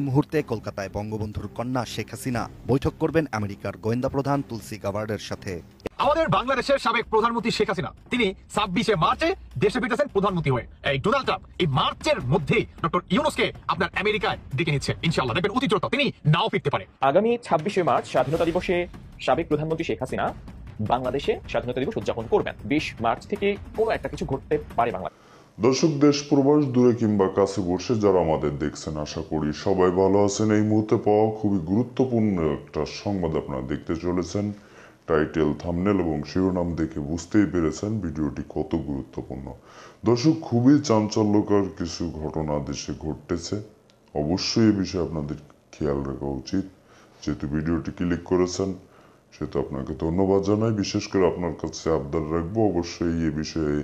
এই মুহূর্তে কলকাতায় বঙ্গবন্ধুর কন্যা শেখ হাসিনা বৈঠক করবেন আমেরিকার গোয়েন্দা প্রধান তুলসী গাবার্ডের সাথে। আমাদের বাংলাদেশের সাবেক প্রধানমন্ত্রী শেখ হাসিনা তিনি 26শে মার্চে দেশে ফিরেছেন প্রধানমন্ত্রী হয়ে। এই ডোনাল্ড ট্রাম্প এই মার্চের মধ্যেই ডক্টর ইউনূসকে আপনার আমেরিকায় ডেকে নিচ্ছে। ইনশাআল্লাহ দেখবেন অতি দ্রুত তিনি নাও ফিরতে পারে। আগামী 26শে মার্চ স্বাধীনতা দিবসে সাবেক প্রধানমন্ত্রী শেখ হাসিনা বাংলাদেশে স্বাধীনতা দিবস উদযাপন করবেন। 20 মার্চ থেকে কোনো একটা কিছু ঘটতে পারে বাংলা। দর্শক, দেশ প্রবাস দূরে কিংবা কাছে বসে যারা আমাদের দেখছেন, আশা করি সবাই ভালো আছেন। এই মুহূর্তে পাওয়া খুবই গুরুত্বপূর্ণ একটা সংবাদ আপনারা দেখতে চলেছেন। টাইটেল, থাম্বনেল এবং শিরোনাম দেখে বুঝতেই পেরেছেন ভিডিওটি কত গুরুত্বপূর্ণ। দর্শক, খুবই চাঞ্চল্যকর কিছু ঘটনা দেশে ঘটতেছে। অবশ্যই এ বিষয়ে আপনাদের খেয়াল রাখা উচিত। যেহেতু ভিডিওটি ক্লিক করেছেন সেহেতু আপনাকে ধন্যবাদ জানাই। বিশেষ করে আপনার কাছে আবদার রাখবো, অবশ্যই এ বিষয়ে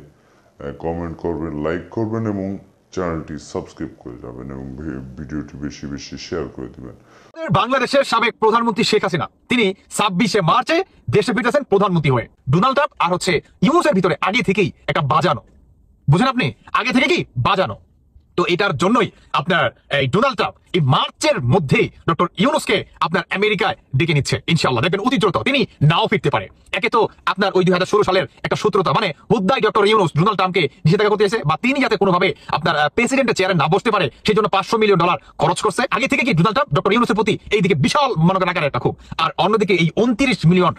কমেন্ট করবেন, লাইক করবেন এবং চ্যানেলটি সাবস্ক্রাইব করে যাবেন এবং ভিডিওটি বেশি বেশি শেয়ার করে দিবেন। বাংলাদেশের সাবেক প্রধানমন্ত্রী শেখ হাসিনা তিনি 26শে মার্চে দেশে ফিরেছেন প্রধানমন্ত্রী হয়ে। ডোনাল্ড ট্রাম্প আর হচ্ছে ইউনূসের ভিতরে আগে থেকেই একটা বাজানো, বুঝেন আপনি, আগে থেকে কি বাজানো। তো এটার জন্যই আপনার এই ডোনাল্ড ট্রাম্প এই মার্চের মধ্যেই ডক্টর ইউনূসকে আপনার আমেরিকায় ডেকে নিচ্ছে। ইনশাআল্লাহ দেখবেন অতি দ্রুত তিনি নাও ফিরতে পারে। একে তো আপনার ওই 2016 সালের একটা সূত্রতা, মানে হুদ্দায় ডক্টর ইউনূস ডোনাল্ড ট্রাম্পকে নিষেধাজ্ঞা করতেছে বা তিনি যাতে কোনোভাবে আপনার প্রেসিডেন্টের চেয়ারে না বসতে পারে সেই জন্য $500 মিলিয়ন খরচ করছে। আগে থেকে কি ডোনাল্ড ট্রাম্প ডক্টর ইউনূসের প্রতি এইদিকে বিশাল মনোজ্ঞ আকারের একটা খুব, আর অন্যদিকে এই $29 মিলিয়ন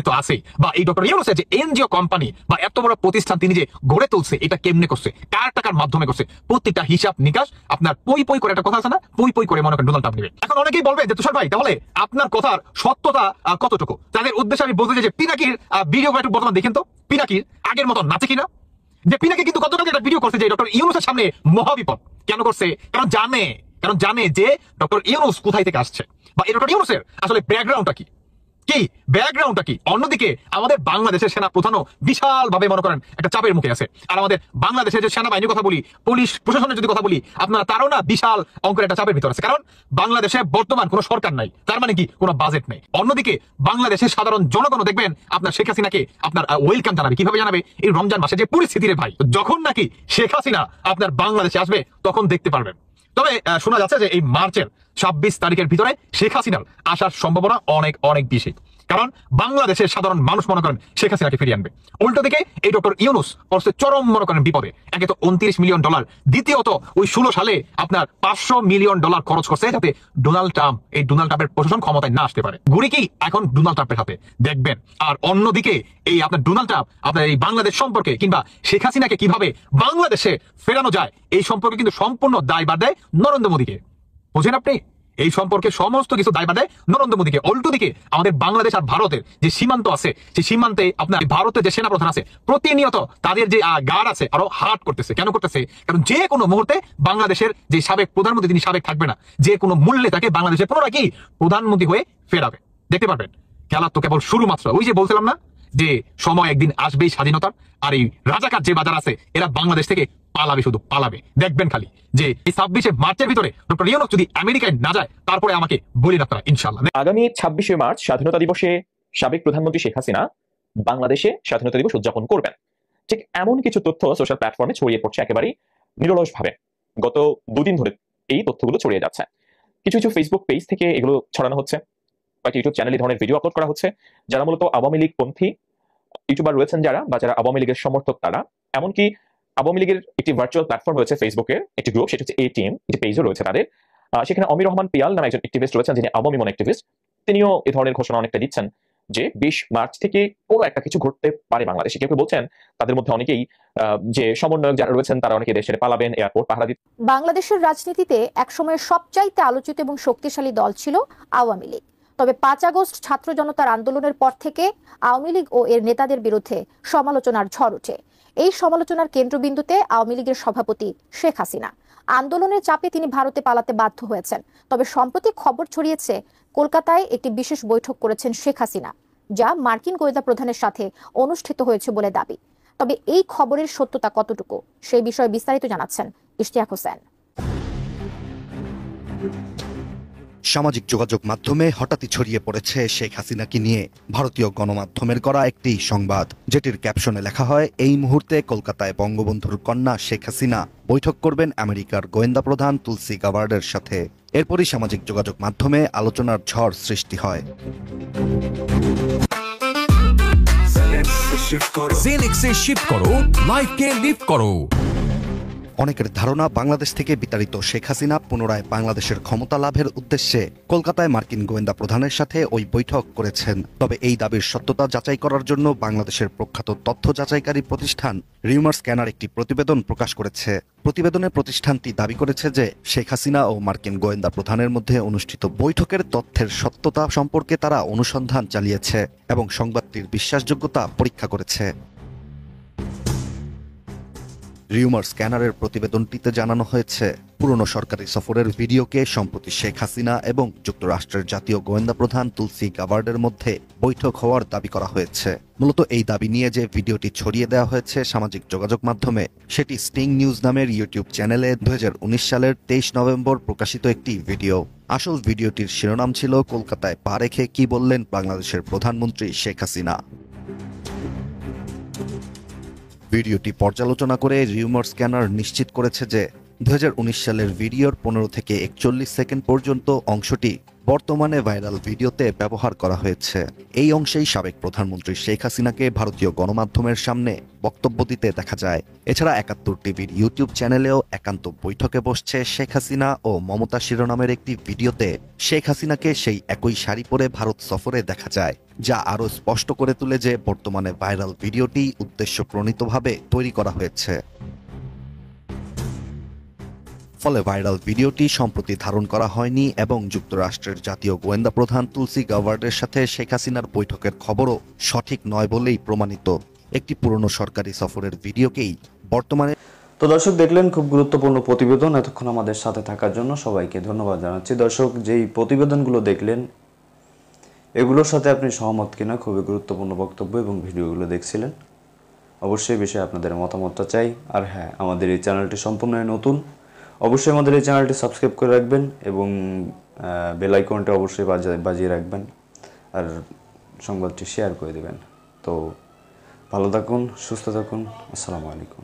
তো আছেই। বা এই ডক্টর ইউনূসের যে এনজিও কোম্পানি বা এত বড় প্রতিষ্ঠান তিনি যে গড়ে তুলছে, এটা কেমনে করছে, কার টাকার মাধ্যমে করছে, প্রত্যেকটা হিসাব নিকাশ আপনার পই পই করে, একটা কথা আছে না, পই পই করে মনে করেন ডোনাল্ড ট্রাম্প নেবে। এখন অনেকেই বলবে যে তুষার ভাই তাহলে আপনার কথার সত্যতা কতটুকু? তাদের উদ্দেশ্যে আমি বলতে চাই যে পিনাকির ভিডিওটা একটু বর্তমান দেখেন তো, পিনাকির আগের মতো নাচে কিনা। যে পিনাকি কিন্তু গতকালকে একটা ভিডিও করছে যে ডক্টর ইউনূসের সামনে মহাবিপদ। কেন করছে? কারণ জানে যে ডক্টর ইউনূস কোথায় থেকে আসছে বা এই ডক্টর ইউনূসের আসলে ব্যাকগ্রাউন্ডটা কি কি। অন্যদিকে আমাদের বাংলাদেশের সেনা প্রধানও বিশাল ভাবে মনে করেন একটা চাপের মুখে আছে। আর আমাদের বাংলাদেশের যে সেনাবাহিনীর কথা বলি, পুলিশ প্রশাসনের যদি কথা বলি, আপনারা তারও না বিশাল অঙ্কের একটা চাপের ভিতর আছে। কারণ বাংলাদেশে বর্তমান কোনো সরকার নাই, তার মানে কি কোনো বাজেট নেই। অন্যদিকে বাংলাদেশের সাধারণ জনগণ দেখবেন আপনার শেখ হাসিনাকে আপনার ওয়েলকাম জানাবে। কিভাবে জানাবে? এই রমজান মাসে যে পরিস্থিতি রে ভাই, যখন নাকি শেখ হাসিনা আপনার বাংলাদেশে আসবে তখন দেখতে পারবেন। তবে শোনা যাচ্ছে যে এই মার্চের 26 তারিখের ভিতরে শেখ হাসিনার আসার সম্ভাবনা অনেক অনেক বেশি। কারণ বাংলাদেশের সাধারণ মানুষ মনে করেন শেখ হাসিনাকে ফিরিয়ে আনবে। উল্টো দিকে এই ডক্টর ইউনূস পড়ছে চরম মনে করেন বিপদে। একে তো $29 মিলিয়ন, দ্বিতীয়ত ওই 16 সালে আপনার $500 মিলিয়ন খরচ করছে যাতে ডোনাল্ড ট্রাম্পের প্রশাসন ক্ষমতায় না আসতে পারে। ঘুরি কি এখন ডোনাল্ড ট্রাম্পের হাতে দেখবেন। আর অন্যদিকে এই আপনার ডোনাল্ড ট্রাম্প আপনার এই বাংলাদেশ সম্পর্কে কিংবা শেখ হাসিনাকে কিভাবে বাংলাদেশে ফেরানো যায় এই সম্পর্কে কিন্তু সম্পূর্ণ দায়ভার দেয় নরেন্দ্র মোদীকে। বুঝেন আপনি? এই সম্পর্কে সমস্ত কিছু দায়ভার দেয় নরেন্দ্র মোদীকে। উল্টো দিকে আমাদের বাংলাদেশ আর ভারতের যে সীমান্ত আছে, সেই সীমান্তে আপনার ভারতের যে সেনাপ্রধান আছে প্রতিনিয়ত তাদের যে গার্ড আছে আরো হার্ড করতেছে। কেন করতেছে? কারণ যে কোনো মুহূর্তে বাংলাদেশের যে সাবেক প্রধানমন্ত্রী তিনি সাবেক থাকবে না, যে কোনো মূল্যে তাকে বাংলাদেশের পুনরায় কি প্রধানমন্ত্রী হয়ে ফেরাবে। দেখতে পারবেন খেলা তো কেবল শুরু মাত্র। ওই যে বলছিলাম না যে সময় একদিন আসবেই স্বাধীনতার, আর এই রাজাকার যে বাজার আছে এরা বাংলাদেশ থেকে পালাবে, শুধু পালাবে। দেখবেন খালি যে এই 26শে মার্চের ভিতরে ডক্টর ইউনূস যদি আমেরিকায় না যায় তারপরে আমাকে বলি না তারা ইনশাআল্লাহ। আগামী 26শে মার্চ স্বাধীনতা দিবসে সাবেক প্রধানমন্ত্রী শেখ হাসিনা বাংলাদেশে স্বাধীনতা দিবস উদযাপন করবেন। ঠিক এমন কিছু তথ্য সোশ্যাল প্ল্যাটফর্মে ছড়িয়ে পড়ছে একেবারেই নিরলস ভাবে। গত 2 দিন ধরে এই তথ্যগুলো ছড়িয়ে যাচ্ছে। কিছু কিছু ফেসবুক পেজ থেকে এগুলো ছড়ানো হচ্ছে, কয়েকটি ইউটিউব চ্যানেলে ধরনের ভিডিও আপলোড করা হচ্ছে। যারা মূলত আওয়ামী লীগ পন্থী ইউটিউবার রয়েছেন যারা, বা যারা আওয়ামী লীগের সমর্থক তারা, এমনকি আওয়ামী লীগের একটি ভার্চুয়াল প্ল্যাটফর্ম রয়েছে ফেসবুকের একটি গ্রুপ, সেটা হচ্ছে এ টিম, একটি পেজও রয়েছে তাদের। সেখানে অমির রহমান পিয়াল নামে একজন অ্যাক্টিভিস্ট রয়েছেন, যিনি আওয়ামী মন অ্যাক্টিভিস্ট। তিনিও এ ধরনের ঘোষণা অনেকটা দিচ্ছেন যে 20 মার্চ থেকে কোনো একটা কিছু ঘটতে পারে বাংলাদেশে। কেউ বলছেন তাদের মধ্যে অনেকেই যে সমন্বয়ক যারা রয়েছেন তারা অনেকে দেশে পালাবেন, এয়ারপোর্ট পাহারা দিতে। বাংলাদেশের রাজনীতিতে একসময় সবচাইতে আলোচিত এবং শক্তিশালী দল ছিল আওয়ামী লীগ। তবে 5 আগস্ট ছাত্র জনতার আন্দোলনের পর থেকে আওয়ামী লীগ ও এর নেতাদের বিরুদ্ধে সমালোচনার ঝড় ওঠে। এই সমালোচনার কেন্দ্রবিন্দুতে আওয়ামী লীগের সভাপতি শেখ হাসিনা। আন্দোলনের চাপে তিনি ভারতে পালাতে বাধ্য হয়েছেন। তবে সম্প্রতি খবর ছড়িয়েছে কলকাতায় একটি বিশেষ বৈঠক করেছেন শেখ হাসিনা, যা মার্কিন গোয়েন্দা প্রধানের সাথে অনুষ্ঠিত হয়েছে বলে দাবি। তবে এই খবরের সত্যতা কতটুকু সেই বিষয়ে বিস্তারিত জানাচ্ছেন ইশতিয়াক হোসেন। সামাজিক যোগাযোগ মাধ্যমে হঠাৎই ছড়িয়ে পড়েছে শেখ হাসিনাকে নিয়ে ভারতীয় গণমাধ্যমের করা একটি সংবাদ, যেটির ক্যাপশনে লেখা হয়, এই মুহূর্তে কলকাতায় বঙ্গবন্ধুর কন্যা শেখ হাসিনা বৈঠক করবেন আমেরিকার গোয়েন্দা প্রধান তুলসি গাবার্ডের সাথে। এরপরই সামাজিক যোগাযোগ মাধ্যমে আলোচনার ঝড় সৃষ্টি হয়। জেনেক্সে শিফট করো, লাইফকে লিফট করো। অনেকের ধারণা, বাংলাদেশ থেকে বিতাড়িত শেখ হাসিনা পুনরায় বাংলাদেশের ক্ষমতা লাভের উদ্দেশ্যে কলকাতায় মার্কিন গোয়েন্দা প্রধানের সাথে ওই বৈঠক করেছেন। তবে এই দাবির সত্যতা যাচাই করার জন্য বাংলাদেশের প্রখ্যাত তথ্য যাচাইকারী প্রতিষ্ঠান রিউমার স্ক্যানার একটি প্রতিবেদন প্রকাশ করেছে। প্রতিবেদনে প্রতিষ্ঠানটি দাবি করেছে যে শেখ হাসিনা ও মার্কিন গোয়েন্দা প্রধানের মধ্যে অনুষ্ঠিত বৈঠকের তথ্যের সত্যতা সম্পর্কে তারা অনুসন্ধান চালিয়েছে এবং সংবাদটির বিশ্বাসযোগ্যতা পরীক্ষা করেছে। রিউমার স্ক্যানারের প্রতিবেদনটিতে জানানো হয়েছে, পুরনো সরকারি সফরের ভিডিওকে সম্প্রতি শেখ হাসিনা এবং যুক্তরাষ্ট্রের জাতীয় গোয়েন্দা প্রধান তুলসি গাবার্ডের মধ্যে বৈঠক হওয়ার দাবি করা হয়েছে। মূলত এই দাবি নিয়ে যে ভিডিওটি ছড়িয়ে দেওয়া হয়েছে সামাজিক যোগাযোগ মাধ্যমে, সেটি স্টিং নিউজ নামের ইউটিউব চ্যানেলে 2019 সালের 23 নভেম্বর প্রকাশিত একটি ভিডিও। আসল ভিডিওটির শিরোনাম ছিল, কলকাতায় পা রেখে কি বললেন বাংলাদেশের প্রধানমন্ত্রী শেখ হাসিনা। ভিডিওটি পর্যালোচনা করে রিউমার স্ক্যানার নিশ্চিত করেছে যে 2019 সালের ভিডিওর 15 থেকে 41 সেকেন্ড পর্যন্ত অংশটি বর্তমানে ভাইরাল ভিডিওতে ব্যবহার করা হয়েছে। এই অংশেই সাবেক প্রধানমন্ত্রী শেখ হাসিনাকে ভারতীয় গণমাধ্যমের সামনে বক্তব্য দিতে দেখা যায়। এছাড়া 71 টিভির ইউটিউব চ্যানেলেও একান্ত বৈঠকে বসছে শেখ হাসিনা ও মমতা শিরোনামের একটি ভিডিওতে শেখ হাসিনাকে সেই একই শাড়ি পরে ভারত সফরে দেখা যায়, যা আরও স্পষ্ট করে তোলে যে বর্তমানে ভাইরাল ভিডিওটি উদ্দেশ্যপ্রণীতভাবে তৈরি করা হয়েছে। ফলে ভাইরাল ভিডিওটি সম্প্রতি ধারণ করা হয়নি এবং যুক্তরাষ্ট্রের জাতীয় গোয়েন্দা প্রধান তুলসি গাবার্ডের সাথে শেখ হাসিনার বৈঠকের খবরও সঠিক নয় বলেই প্রমাণিত। একটি পুরনো সরকারি সফরের ভিডিওকেই বর্তমানে। তো দর্শক, দেখলেন খুব গুরুত্বপূর্ণ প্রতিবেদন। এতক্ষণ আমাদের সাথে থাকার জন্য সবাইকে ধন্যবাদ জানাচ্ছি। দর্শক, যেই প্রতিবেদনগুলো দেখলেন এগুলোর সাথে আপনি সহমত কিনা, খুবই গুরুত্বপূর্ণ বক্তব্য এবং ভিডিওগুলো দেখছিলেন। অবশ্যই বিষয়ে আপনাদের মতামতটা চাই। আর হ্যাঁ, আমাদের এই চ্যানেলটি সম্পূর্ণ নতুন, অবশ্যই আমাদের এই চ্যানেলটি সাবস্ক্রাইব করে রাখবেন এবং বেল আইকনটা অবশ্যই বাজিয়ে রাখবেন আর সংবাদটি শেয়ার করে দেবেন। তো ভালো থাকুন, সুস্থ থাকুন। আসসালামু আলাইকুম।